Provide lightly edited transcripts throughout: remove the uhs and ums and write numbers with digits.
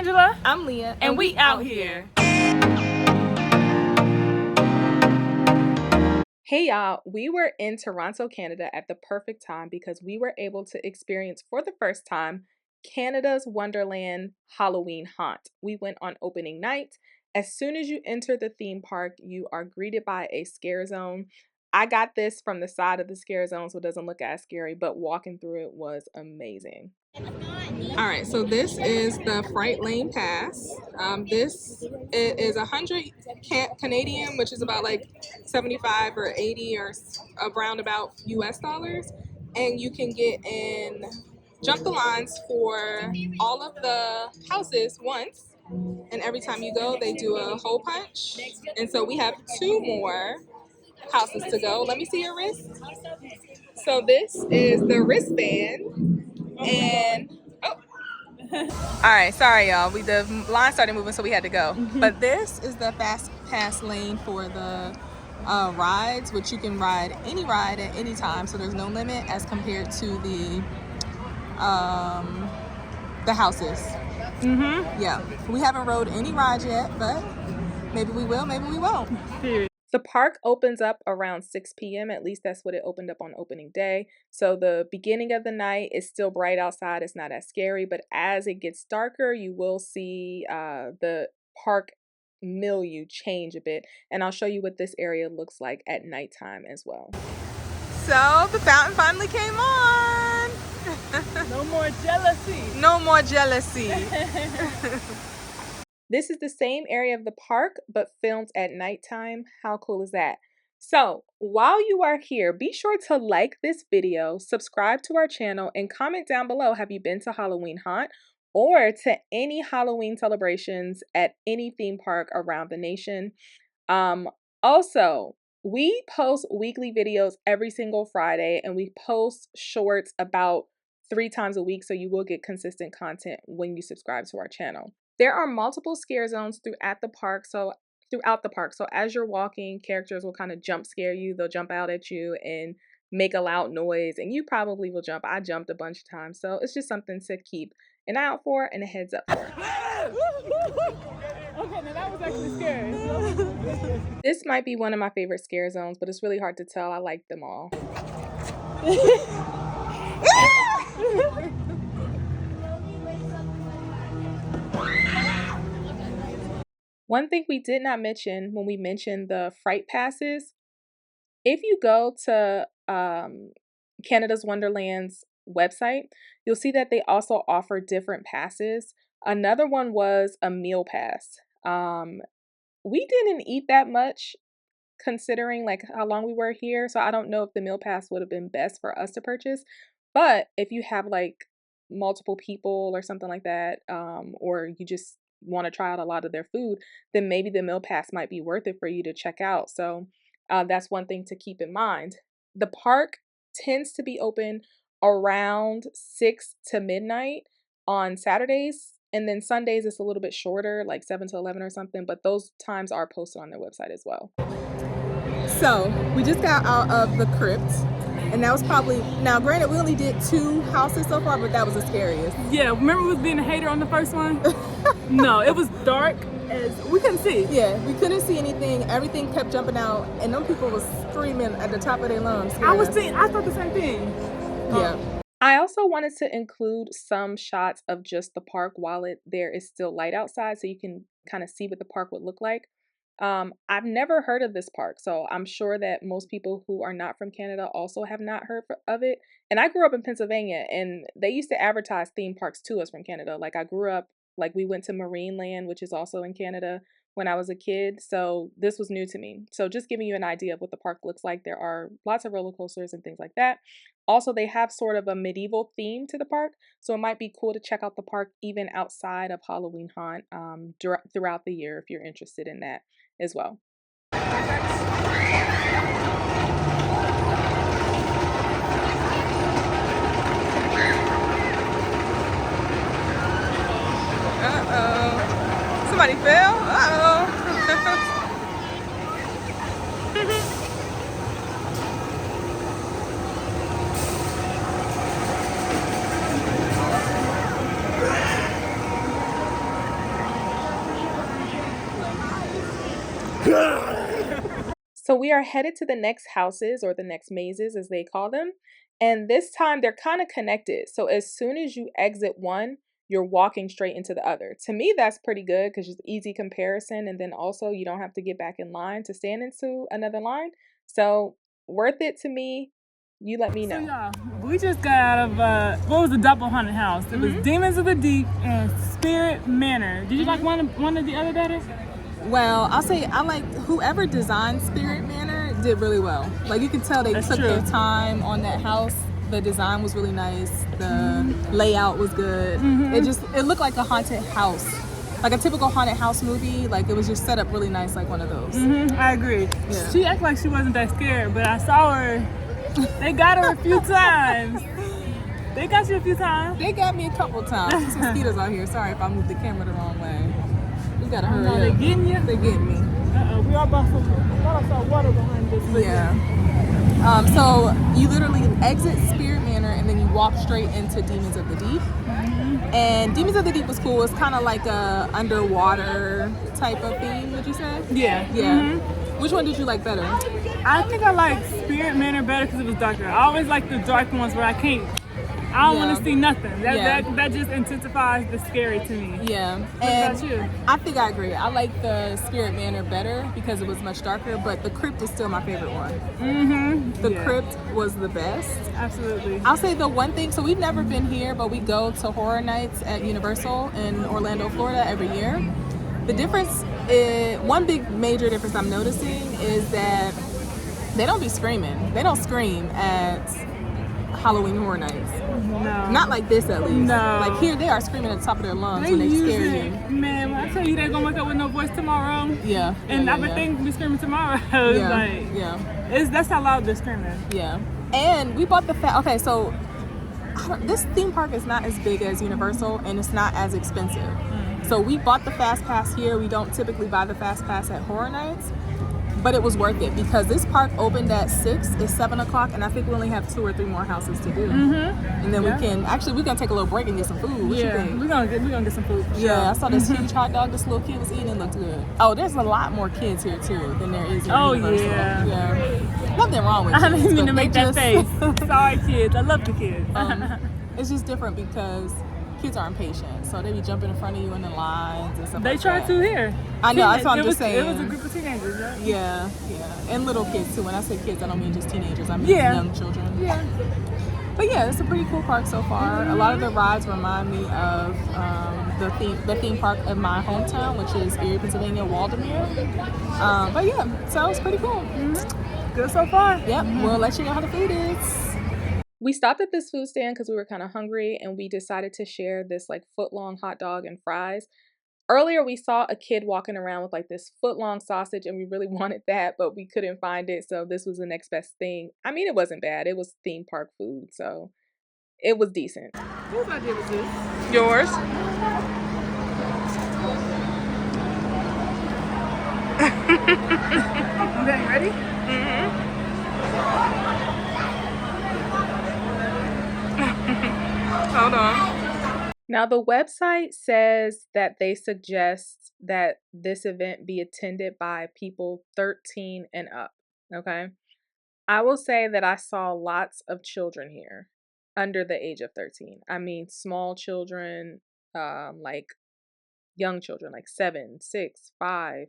Angela. I'm Leah. And we out here. Hey y'all, we were in Toronto, Canada at the perfect time because we were able to experience for the first time Canada's Wonderland Halloween haunt. We went on opening night. As soon as you enter the theme park, you are greeted by a scare zone. I got this from the side of the scare zone so it doesn't look as scary, but walking through it was amazing. All right, so this is the Fright Lane Pass. This is 100 Canadian, which is about like 75 or 80 or around about US dollars. And you can get in, jump the lines for all of the houses once. And every time you go, they do a hole punch. And so we have 2 more houses to go. Let me see your wrist. So this is the wristband. And all right, sorry y'all. The line started moving, so we had to go. But this is the fast pass lane for the rides, which you can ride any ride at any time, so there's no limit as compared to the houses. Yeah, we haven't rode any rides yet, but maybe we will, maybe we won't. The park opens up around 6 p.m. At least that's what it opened up on opening day. So the beginning of the night is still bright outside. It's not as scary, but as it gets darker, you will see the park milieu change a bit. And I'll show you what this area looks like at nighttime as well. So the fountain finally came on. No more jealousy. No more jealousy. This is the same area of the park, but filmed at nighttime. How cool is that? So while you are here, be sure to like this video, subscribe to our channel, and comment down below, have you been to Halloween Haunt or to any Halloween celebrations at any theme park around the nation? Also, we post weekly videos every single Friday, and we post shorts about 3 times a week, so you will get consistent content when you subscribe to our channel. There are multiple scare zones throughout the park. So as you're walking, characters will kind of jump scare you. They'll jump out at you and make a loud noise, and you probably will jump. I jumped a bunch of times, so it's just something to keep an eye out for and a heads up for. Okay, now that was actually scary. This might be one of my favorite scare zones, but it's really hard to tell. I like them all. One thing we did not mention when we mentioned the fright passes, if you go to Canada's Wonderland's website, you'll see that they also offer different passes. Another one was a meal pass. We didn't eat that much considering like how long we were here, so I don't know if the meal pass would have been best for us to purchase. But if you have like multiple people or something like that, or you just want to try out a lot of their food, then maybe the meal pass might be worth it for you to check out. So that's one thing to keep in mind. The park tends to be open around 6 to midnight on Saturdays, and then Sundays it's a little bit shorter, like 7 to 11 or something, but those times are posted on their website as well. So we just got out of the crypt, and that was probably, now granted we only did 2 houses so far, but that was the scariest. Yeah, remember we was being a hater on the first one? No, it was dark as we couldn't see. Yeah, we couldn't see anything. Everything kept jumping out, and them people was screaming at the top of their lungs. I thought the same thing. Yeah. I also wanted to include some shots of just the park while there is still light outside, so you can kind of see what the park would look like. I've never heard of this park, so I'm sure that most people who are not from Canada also have not heard of it. And I grew up in Pennsylvania, and they used to advertise theme parks to us from Canada. Like I grew up, like we went to Marineland, which is also in Canada, when I was a kid. So this was new to me. So just giving you an idea of what the park looks like. There are lots of roller coasters and things like that. Also, they have sort of a medieval theme to the park. So it might be cool to check out the park even outside of Halloween Haunt throughout the year if you're interested in that as well. Uh-oh. Somebody fell? Uh-oh. So we are headed to the next houses, or the next mazes as they call them. And this time they're kind of connected. So as soon as you exit one, you're walking straight into the other. To me, that's pretty good because it's easy comparison. And then also you don't have to get back in line to stand into another line. So worth it to me. You let me know. So y'all, we just got out of what was the double haunted house? It was Demons of the Deep and Spirit Manor. Did you like one of the other better? Well, I'll say I like whoever designed Spirit Manor did really well. Like you can tell they took their time on that house. The design was really nice. The layout was good. It looked like a haunted house. Like a typical haunted house movie. Like it was just set up really nice, like one of those. I agree. Yeah. She acted like she wasn't that scared, but I saw her. They got her a few times. They got you a few times. They got me a couple times. There's mosquitoes out here. Sorry if I moved the camera the wrong way. We gotta hurry up. They getting you? They getting me. We are about some water behind this. Yeah. So you literally exit Spirit Manor and then you walk straight into Demons of the Deep. And Demons of the Deep was cool. It's kind of like a underwater type of theme, would you say? Yeah. Yeah. Which one did you like better? I think I like Spirit Manor better because it was darker. I always like the dark ones where I can't. I don't want to see nothing. That just intensifies the scary to me. Yeah. What and about you? I think I agree. I like the Spirit Manor better because it was much darker, but the crypt is still my favorite one. The crypt was the best. Absolutely. I'll say the one thing, so we've never been here, but we go to horror nights at Universal in Orlando, Florida every year. The difference is, one big major difference I'm noticing is that they don't be screaming. They don't scream at Halloween Horror Nights. No. Not like this, at least. No. Like here, they are screaming at the top of their lungs when they scare you. Man, when I tell you they're gonna wake up with no voice tomorrow. Yeah. And I would think we screaming tomorrow. That's how loud they're screaming. Yeah. And we bought the okay, so this theme park is not as big as Universal and it's not as expensive. So we bought the Fast Pass here. We don't typically buy the Fast Pass at Horror Nights. But it was worth it because this park opened at 6, it's 7 o'clock, and I think we only have 2 or 3 more houses to do. And then we're gonna take a little break and get some food. What you think? We're gonna get some food. Yeah, I saw this huge hot dog this little kid was eating. It looked good. Oh, there's a lot more kids here too than there is in Universal. Yeah. Nothing wrong with I didn't kids, mean to make that face. Sorry, kids. I love the kids. It's just different because kids are impatient, so they be jumping in front of you in the lines and stuff They like try that. to here. I know, that's what I'm just saying. It was a group of teenagers, right? Yeah, and little kids too. When I say kids, I don't mean just teenagers. I mean young children. Yeah. But yeah, it's a pretty cool park so far. A lot of the rides remind me of the theme park of my hometown, which is Erie, Pennsylvania, Waldermere. But yeah, so it's pretty cool. Good so far. Yep, we'll let you know how the food is. We stopped at this food stand because we were kind of hungry and we decided to share this like foot-long hot dog and fries. Earlier, we saw a kid walking around with like this foot-long sausage and we really wanted that, but we couldn't find it. So this was the next best thing. I mean, it wasn't bad. It was theme park food, so it was decent. Whose idea was this? Yours? Okay, ready? Hold on. Now, the website says that they suggest that this event be attended by people 13 and up. Okay. I will say that I saw lots of children here under the age of 13. I mean, small children, like young children, like 7, 6, 5,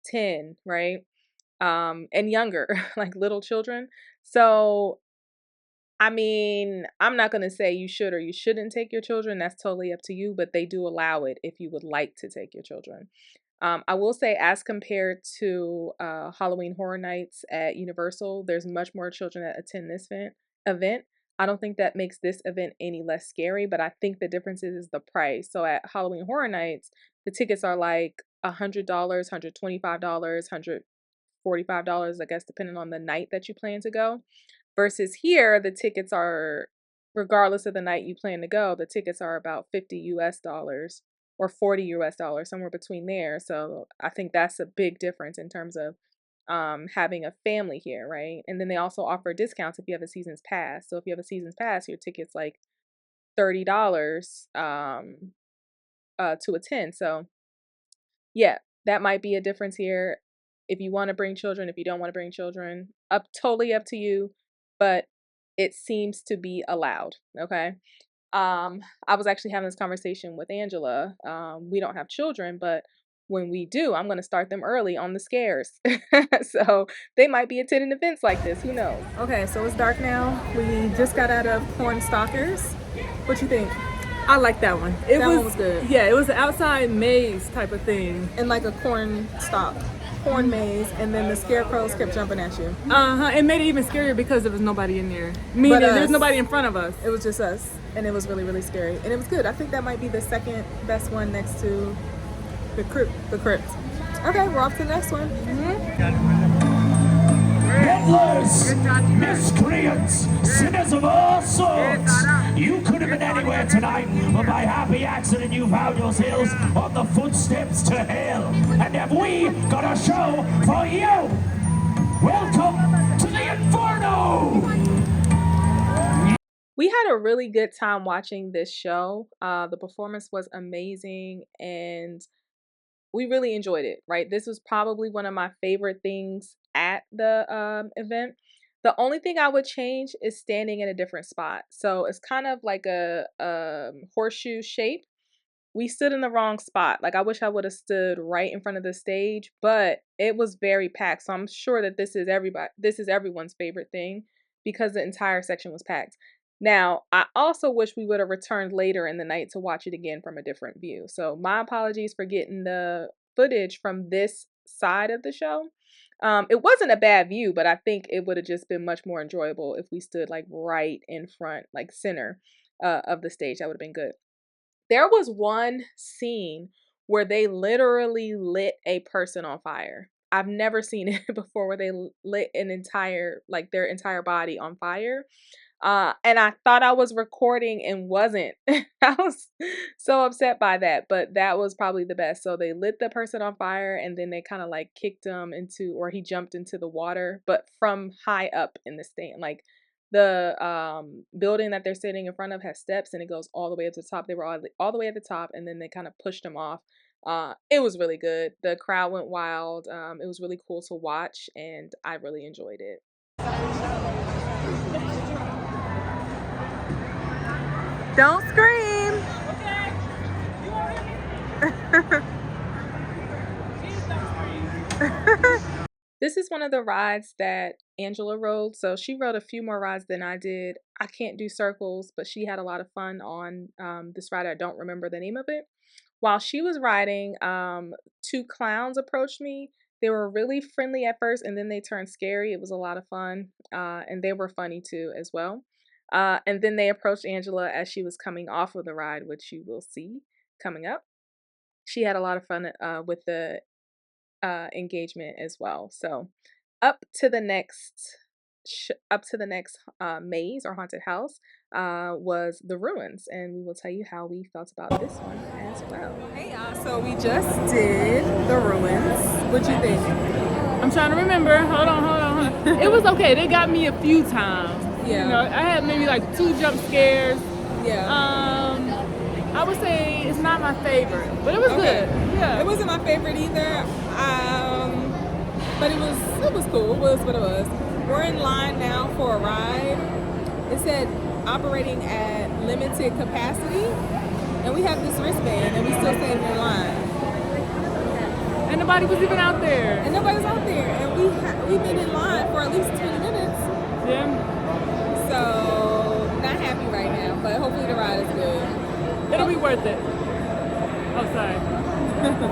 10, right? And younger, like little children. So I mean, I'm not going to say you should or you shouldn't take your children. That's totally up to you, but they do allow it if you would like to take your children. I will say, as compared to Halloween Horror Nights at Universal, there's much more children that attend this event. I don't think that makes this event any less scary, but I think the difference is the price. So at Halloween Horror Nights, the tickets are like $100, $125, $145, I guess, depending on the night that you plan to go. Versus here, the tickets are, regardless of the night you plan to go, the tickets are about $50 or $40, somewhere between there. So I think that's a big difference in terms of having a family here, right? And then they also offer discounts if you have a season's pass. So if you have a season's pass, your ticket's like $30 to attend. So yeah, that might be a difference here. if you want to bring children, if you don't want to bring children, totally up to you, but it seems to be allowed. Okay. I was actually having this conversation with Angela. We don't have children, but when we do, I'm going to start them early on the scares. So they might be attending events like this. Who knows? Okay, so it's dark now. We just got out of Corn Stalkers. What you think? I like that one. That one was good. Yeah, it was an outside maze type of thing. And like a corn maze, and then the scarecrows kept jumping at you. It made it even scarier because there was nobody in there. Meaning there's nobody in front of us. It was just us, and it was really, really scary. And it was good. I think that might be the second best one next to the crypt. Okay, we're off to the next one. Meddlers, miscreants, sinners of all sorts. You could have been anywhere tonight, but by happy accident you found yourselves on the footsteps to hell. And have we got a show for you? Welcome to the Inferno! We had a really good time watching this show. The performance was amazing, and we really enjoyed it, right? This was probably one of my favorite things at the event. The only thing I would change is standing in a different spot. So it's kind of like a horseshoe shape. We stood in the wrong spot. Like, I wish I would have stood right in front of the stage, but it was very packed. So I'm sure that this is everyone's favorite thing because the entire section was packed. Now, I also wish we would have returned later in the night to watch it again from a different view. So my apologies for getting the footage from this side of the show. It wasn't a bad view, but I think it would have just been much more enjoyable if we stood like right in front, like center of the stage. That would have been good. There was one scene where they literally lit a person on fire. I've never seen it before where they lit their entire body on fire. And I thought I was recording and wasn't. I was so upset by that, but that was probably the best. So they lit the person on fire, and then they kind of like kicked him or he jumped into the water, but from high up in the stand. Like, the building that they're sitting in front of has steps, and it goes all the way up to the top. They were all the way at the top, and then they kind of pushed him off. It was really good. The crowd went wild. It was really cool to watch, and I really enjoyed it. Don't scream. Okay. You want him? Please don't scream. This is one of the rides that Angela rode. So she rode a few more rides than I did. I can't do circles, but she had a lot of fun on this ride. I don't remember the name of it. While she was riding, two clowns approached me. They were really friendly at first, and then they turned scary. It was a lot of fun, and they were funny too as well. And then they approached Angela as she was coming off of the ride, which you will see coming up. She had a lot of fun with the engagement as well. So up to the next maze or haunted house was the ruins, and we will tell you how we felt about this one as well. Hey y'all, so we just did the ruins. What you think? I'm trying to remember. Hold on. It was okay. They got me a few times. Yeah. You know, I had maybe like 2 jump scares. Yeah. I would say it's not my favorite, but it was good. Yeah. It wasn't my favorite either. But it was cool. It was what it was. We're in line now for a ride. It said operating at limited capacity, and we have this wristband, and we still standing in line. And nobody was even out there. And nobody's out there, and we've been in line for at least 20 minutes. Yeah. So not happy right now, but hopefully the ride is good. It'll be worth it. Oh, sorry.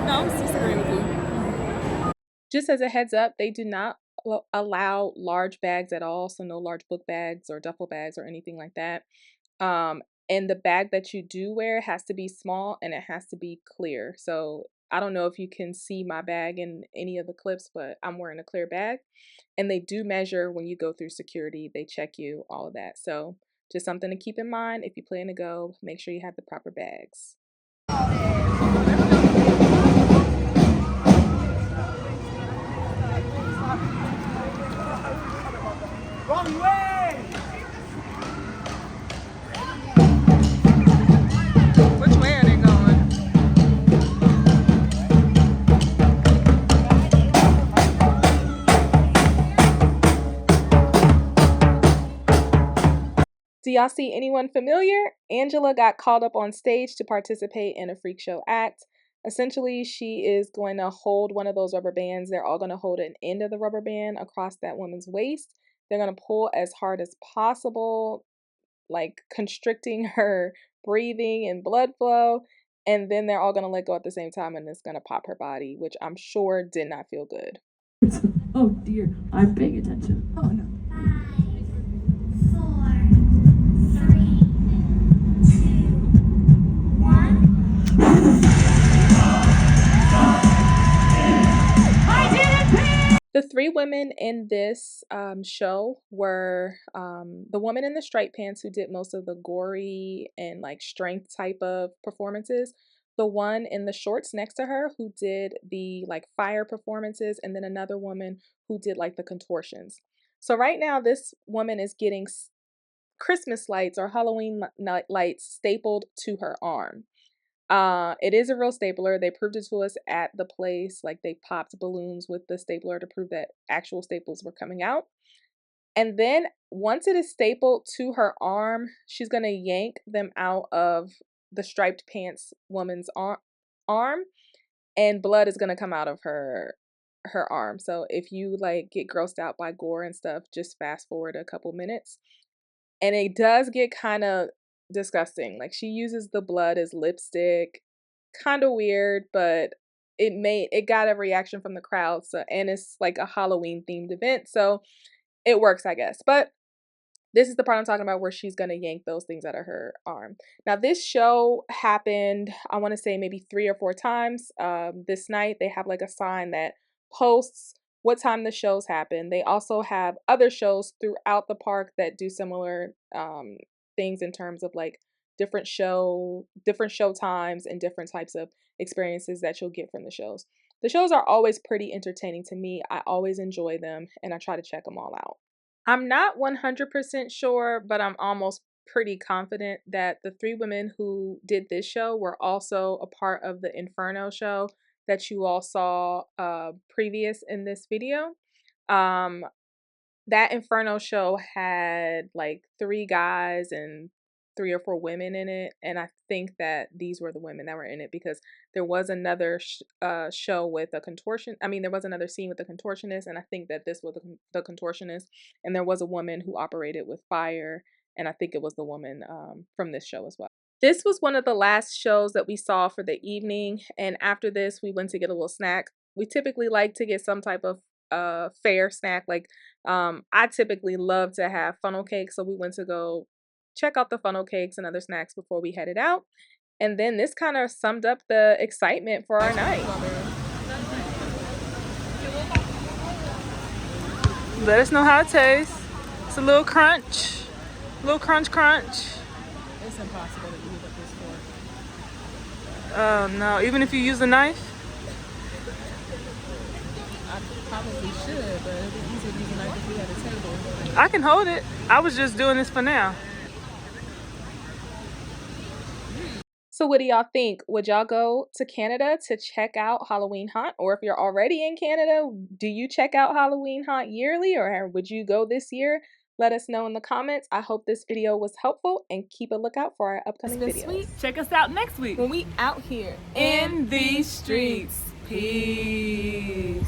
No, I'm just agreeing with you. Just as a heads up, they do not allow large bags at all. So no large book bags or duffel bags or anything like that. And the bag that you do wear has to be small, and it has to be clear. So I don't know if you can see my bag in any of the clips, but I'm wearing a clear bag. And they do measure when you go through security. They check you, all of that. So just something to keep in mind. If you plan to go, make sure you have the proper bags. Wrong way! Which way are they going? Do y'all see anyone familiar? Angela got called up on stage to participate in a freak show act. Essentially, she is going to hold one of those rubber bands. They're all going to hold an end of the rubber band across that woman's waist. They're going to pull as hard as possible, like constricting her breathing and blood flow. And then they're all going to let go at the same time, and it's going to pop her body, which I'm sure did not feel good. Oh dear, I'm paying attention. Oh no. 5, 4, 3, 2, 1. The three women in this show were the woman in the striped pants who did most of the gory and like strength type of performances, the one in the shorts next to her who did the like fire performances, and then another woman who did like the contortions. So right now this woman is getting Christmas lights or Halloween lights stapled to her arm. It is a real stapler. They proved it to us at the place. Like they popped balloons with the stapler to prove that actual staples were coming out. And then once it is stapled to her arm, she's going to yank them out of the striped pants woman's arm, and blood is going to come out of her arm. So if you like get grossed out by gore and stuff, just fast forward a couple minutes. And it does get kind of disgusting. Like she uses the blood as lipstick. Kind of weird, but it got a reaction from the crowd. So, and it's like a Halloween themed event, so it works, I guess. But this is the part I'm talking about where she's gonna yank those things out of her arm. Now this show happened, I want to say maybe 3 or 4 times. This night they have like a sign that posts what time the shows happen. They also have other shows throughout the park that do similar things in terms of like different show times and different types of experiences that you'll get from the shows. The shows are always pretty entertaining to me. I always enjoy them and I try to check them all out. I'm not 100% sure, but I'm almost pretty confident that the 3 women who did this show were also a part of the Inferno show that you all saw previous in this video. That Inferno show had like 3 guys and 3 or 4 women in it, and I think that these were the women that were in it because there was another show with a contortion. I mean, there was another scene with a contortionist, and I think that this was the contortionist, and there was a woman who operated with fire, and I think it was the woman from this show as well. This was one of the last shows that we saw for the evening, and after this, we went to get a little snack. We typically like to get some type of fair snack. Like I typically love to have funnel cakes, so we went to go check out the funnel cakes and other snacks before we headed out. And then this kind of summed up the excitement for our night. Let us know how it tastes. It's a little crunch. Crunch. It's impossible to eat with this fork. Oh no, even if you use a knife? I probably should, but it'd be easier to use a knife if we had a table. I can hold it. I was just doing this for now. So what do y'all think? Would y'all go to Canada to check out Halloween Haunt? Or if you're already in Canada, do you check out Halloween Haunt yearly, or would you go this year? Let us know in the comments. I hope this video was helpful, and keep a lookout for our upcoming videos. Sweet. Check us out next week When we out here in these streets. Peace.